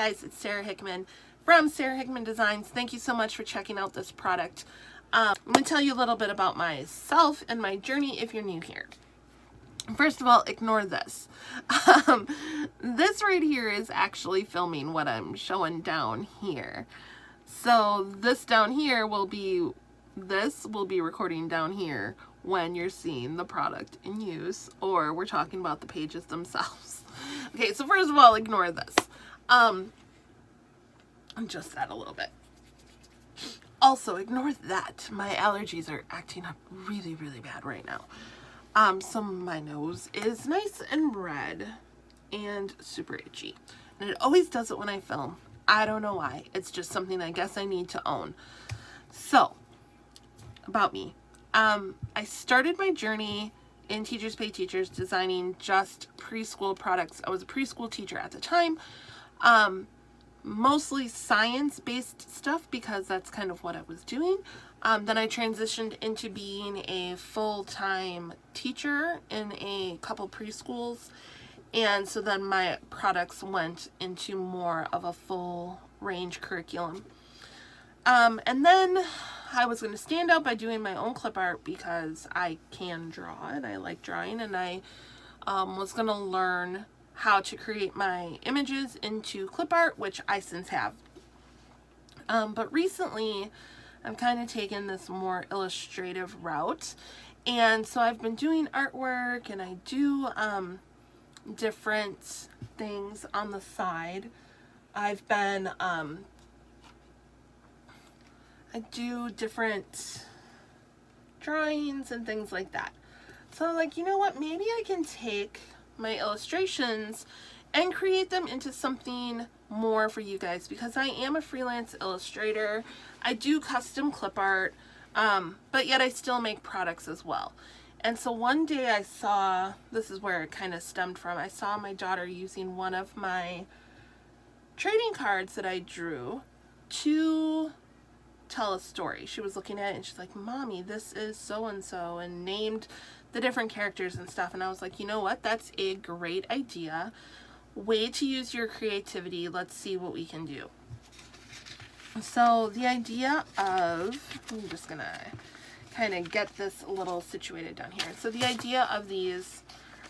guys, it's Sarah Hickman from Sarah Hickman Designs. Thank you so much for checking out this product. I'm going to tell you a little bit about myself and my journey if you're new here. First of all, ignore this. This right here is actually filming what I'm showing down here. So this down here will be recording down here when you're seeing the product in use, or we're talking about the pages themselves. Okay, so first of all, ignore this. Just that a little bit. Also, ignore that. My allergies are acting up really, really bad right now. So my nose is nice and red and super itchy. And it always does it when I film. I don't know why. It's just something I guess I need to own. So, about me. I started my journey in Teachers Pay Teachers designing just preschool products. I was a preschool teacher at the time. Mostly science-based stuff because that's kind of what I was doing. Then I transitioned into being a full-time teacher in a couple preschools. And so then my products went into more of a full range curriculum. And then I was going to stand out by doing my own clip art because I can draw and I like drawing, and I was going to learn how to create my images into clip art, which I since have. But recently I've kind of taken this more illustrative route, and so I've been doing artwork, and I do different things on the side. I've been I do different drawings and things like that. So I'm like, you know what, maybe I can take my illustrations and create them into something more for you guys, because I am a freelance illustrator. I do custom clip art, but yet I still make products as well. And so one day I saw, this is where it kind of stemmed from, I saw my daughter using one of my trading cards that I drew to tell a story. She was looking at it and she's like, "Mommy, this is so-and-so," and named the different characters and stuff. And I was like, you know what, that's a great idea. Way to use your creativity. Let's see what we can do. So the idea of, I'm just gonna kind of get this a little situated down here. So the idea of these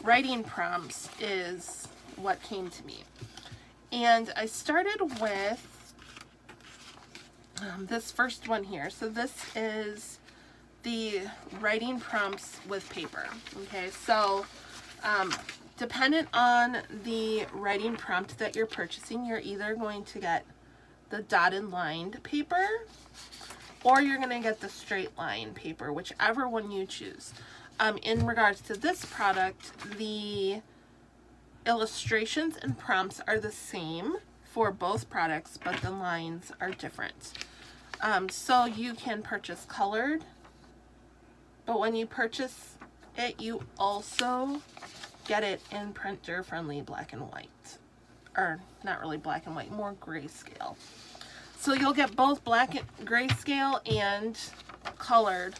writing prompts is what came to me. And I started with this first one here. So this is the writing prompts with paper. Okay, so dependent on the writing prompt that you're purchasing, you're either going to get the dotted lined paper or you're going to get the straight line paper, whichever one you choose. In regards to this product, the illustrations and prompts are the same for both products, but the lines are different. So you can purchase colored, but when you purchase it, you also get it in printer friendly black and white, or not really black and white, more grayscale. So you'll get both black and grayscale and colored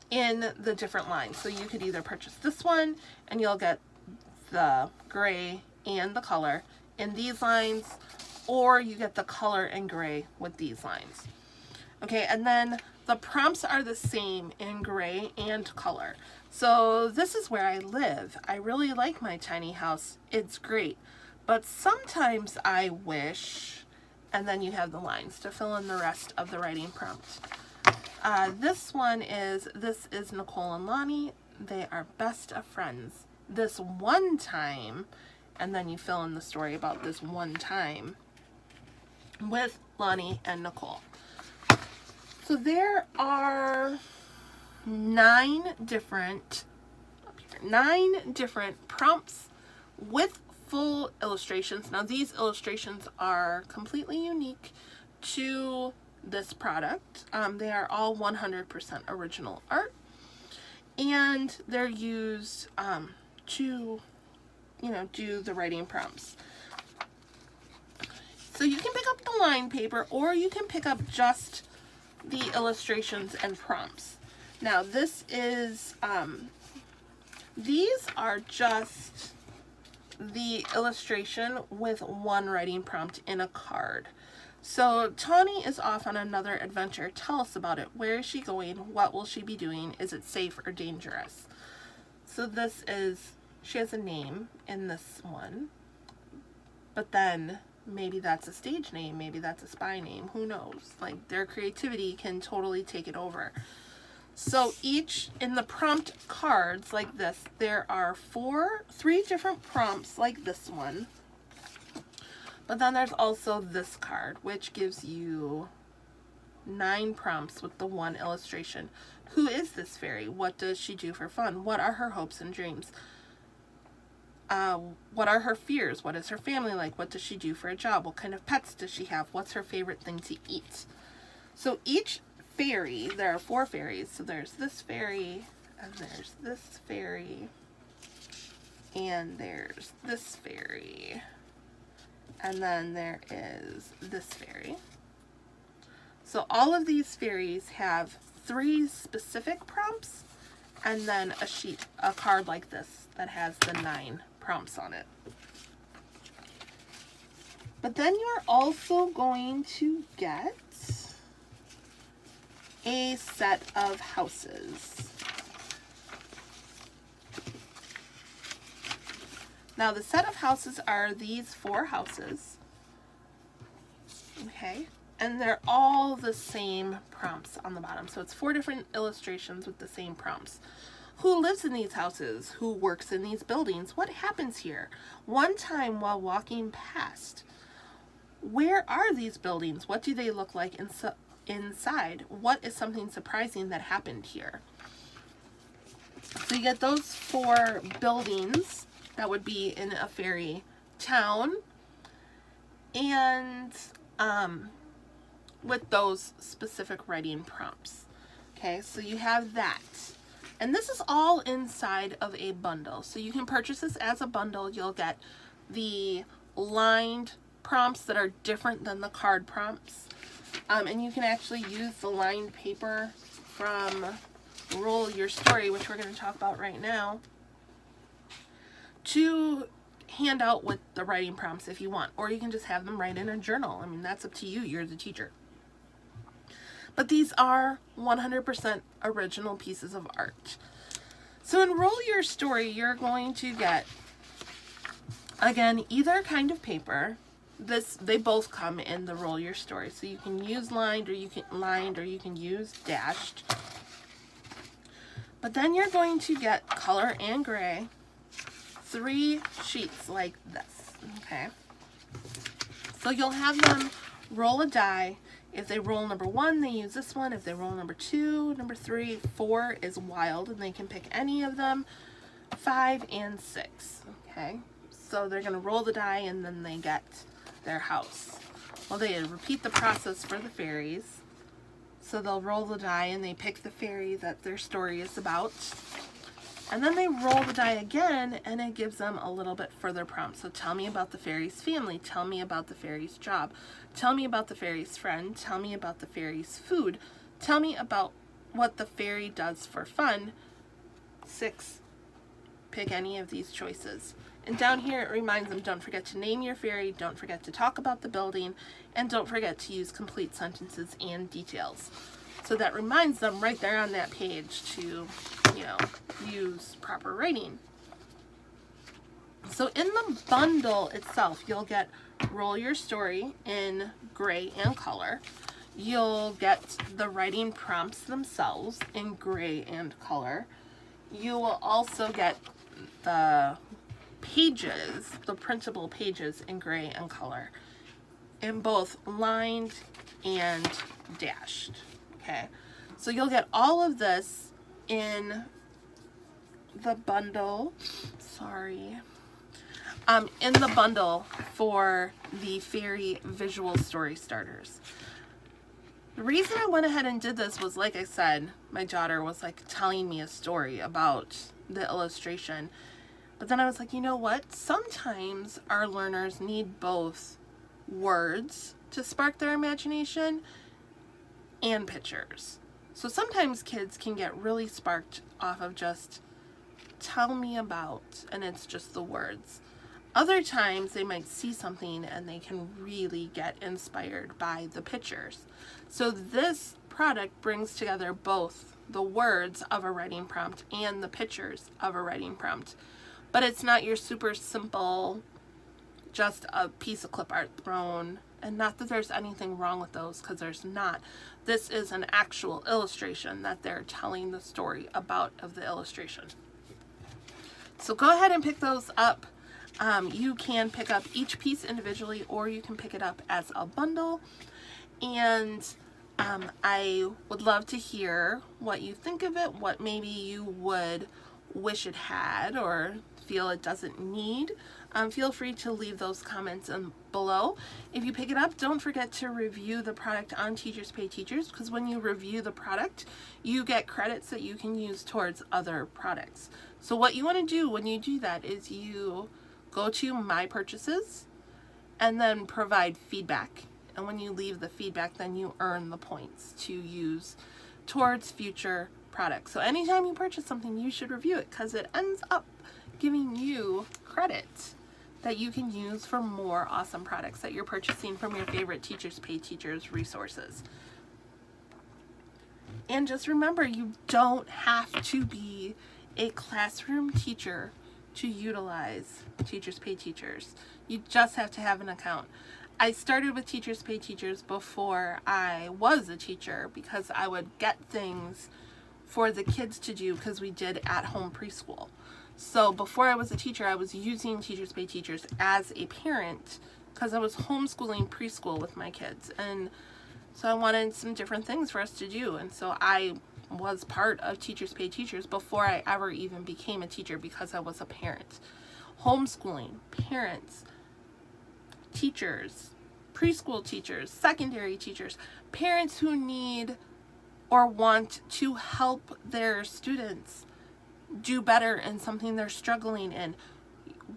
in the different lines. So you could either purchase this one and you'll get the gray and the color in these lines, or you get the color and gray with these lines. Okay, and then the prompts are the same in gray and color. So this is where I live. I really like my tiny house. It's great. But sometimes I wish, and then you have the lines to fill in the rest of the writing prompt. This is Nicole and Lonnie. They are best of friends. This one time, and then you fill in the story about this one time with Lonnie and Nicole. So there are 9 different prompts with full illustrations. Now these illustrations are completely unique to this product. They are all 100% original art, and they're used to, do the writing prompts. So you can pick up the line paper, or you can pick up just the illustrations and prompts. Now this is, these are just the illustration with one writing prompt in a card. So Tawny is off on another adventure. Tell us about it. Where is she going? What will she be doing? Is it safe or dangerous? So this is, she has a name in this one, but then maybe that's a stage name, maybe that's a spy name, who knows? Like, their creativity can totally take it over. So each, in the prompt cards like this, there are three different prompts like this one. But then there's also this card, which gives you 9 prompts with the one illustration. Who is this fairy? What does she do for fun? What are her hopes and dreams? What are her fears? What is her family like? What does she do for a job? What kind of pets does she have? What's her favorite thing to eat? So each fairy, there are 4 fairies. So there's this fairy, and there's this fairy, and there's this fairy, and then there is this fairy. So all of these fairies have 3 specific prompts, and then a card like this that has the 9 prompts on it. But then you're also going to get a set of houses. Now the set of houses are these 4 houses. Okay, and they're all the same prompts on the bottom. So it's 4 different illustrations with the same prompts. Who lives in these houses? Who works in these buildings? What happens here? One time while walking past. Where are these buildings? What do they look like inside? What is something surprising that happened here? So you get those 4 buildings that would be in a fairy town, and with those specific writing prompts. Okay, so you have that. And this is all inside of a bundle. So you can purchase this as a bundle. You'll get the lined prompts that are different than the card prompts. And you can actually use the lined paper from Roll Your Story, which we're going to talk about right now, to hand out with the writing prompts if you want. Or you can just have them write in a journal. I mean, that's up to you. You're the teacher. But these are 100% original pieces of art. So in Roll Your Story, you're going to get, again, either kind of paper. They both come in the Roll Your Story. So you can use lined or you can use dashed. But then you're going to get color and gray, 3 sheets like this. Okay. So you'll have them roll a die. If they roll number 1, they use this one. If they roll number 2, number 3, 4 is wild, and they can pick any of them. 5 and 6. Okay, so they're going to roll the die, and then they get their house. Well, they repeat the process for the fairies. So they'll roll the die, and they pick the fairy that their story is about. And then they roll the die again, and it gives them a little bit further prompt. So tell me about the fairy's family. Tell me about the fairy's job. Tell me about the fairy's friend. Tell me about the fairy's food. Tell me about what the fairy does for fun. 6. Pick any of these choices. And down here it reminds them, don't forget to name your fairy, don't forget to talk about the building, and don't forget to use complete sentences and details. So that reminds them right there on that page to, use proper writing. So in the bundle itself, you'll get Roll Your Story in gray and color. You'll get the writing prompts themselves in gray and color. You will also get the pages, the printable pages in gray and color, in both lined and dashed. Okay, so you'll get all of this in the bundle, in the bundle for the Fairy Visual Story Starters. The reason I went ahead and did this was, like I said, my daughter was like telling me a story about the illustration. But then I was like, you know what? Sometimes our learners need both words to spark their imagination and pictures. So sometimes kids can get really sparked off of just tell me about, and it's just the words. Other times they might see something and they can really get inspired by the pictures. So this product brings together both the words of a writing prompt and the pictures of a writing prompt. But it's not your super simple, just a piece of clip art thrown. And not that there's anything wrong with those, because there's not. This is an actual illustration that they're telling the story about of the illustration. So go ahead and pick those up. You can pick up each piece individually, or you can pick it up as a bundle. And I would love to hear what you think of it, what maybe you would wish it had or feel it doesn't need. Feel free to leave those comments below. If you pick it up, don't forget to review the product on Teachers Pay Teachers, because when you review the product, you get credits that you can use towards other products. So what you want to do when you do that is you go to My Purchases and then provide feedback. And when you leave the feedback, then you earn the points to use towards future products. So anytime you purchase something, you should review it, because it ends up giving you credit that you can use for more awesome products that you're purchasing from your favorite Teachers Pay Teachers resources. And just remember, you don't have to be a classroom teacher to utilize Teachers Pay Teachers. You just have to have an account. I started with Teachers Pay Teachers before I was a teacher, because I would get things for the kids to do, because we did at-home preschool. So before I was a teacher, I was using Teachers Pay Teachers as a parent, because I was homeschooling preschool with my kids. And so I wanted some different things for us to do. And so I was part of Teachers Pay Teachers before I ever even became a teacher, because I was a parent. Homeschooling, parents, teachers, preschool teachers, secondary teachers, parents who need or want to help their students do better in something they're struggling in.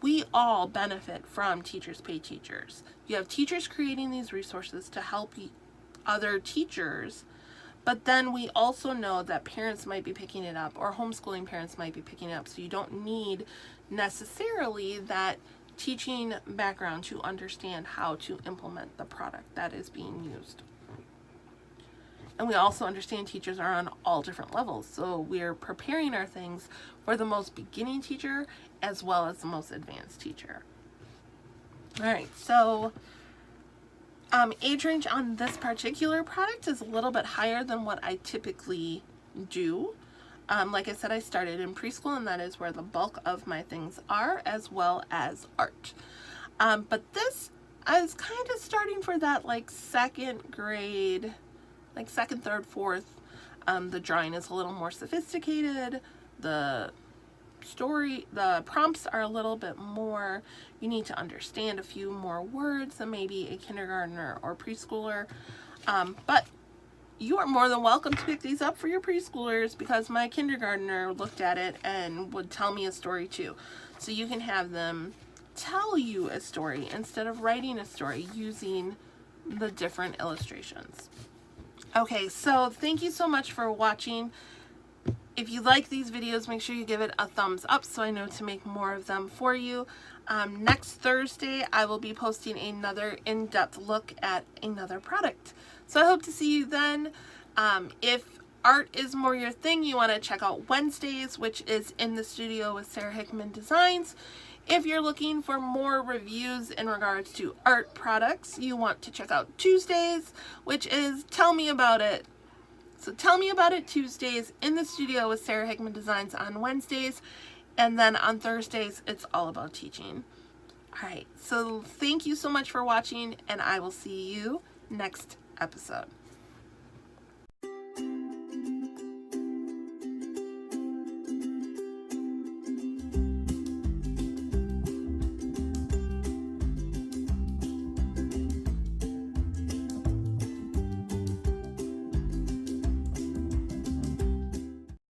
We all benefit from Teachers Pay Teachers. You have teachers creating these resources to help other teachers, but then we also know that parents might be picking it up, or homeschooling parents might be picking it up, so you don't need necessarily that teaching background to understand how to implement the product that is being used. And we also understand teachers are on all different levels, so we're preparing our things for the most beginning teacher as well as the most advanced teacher. All right, so age range on this particular product is a little bit higher than what I typically do. Like I said, I started in preschool, and that is where the bulk of my things are, as well as art. But this, I was kind of starting for that like second grade, like second, third, fourth. The drawing is a little more sophisticated. The prompts are a little bit more, you need to understand a few more words than maybe a kindergartner or preschooler. But you are more than welcome to pick these up for your preschoolers, because my kindergartner looked at it and would tell me a story too. So you can have them tell you a story instead of writing a story using the different illustrations. Okay, so thank you so much for watching. If you like these videos, make sure you give it a thumbs up so I know to make more of them for you. Next Thursday, I will be posting another in-depth look at another product. So I hope to see you then. If art is more your thing, you want to check out Wednesdays, which is In the Studio with Sarah Hickman Designs. If you're looking for more reviews in regards to art products, you want to check out Tuesdays, which is Tell Me About It. So Tell Me About It Tuesdays, In the Studio with Sarah Hickman Designs on Wednesdays, and then on Thursdays, it's all about teaching. All right, so thank you so much for watching, and I will see you next episode.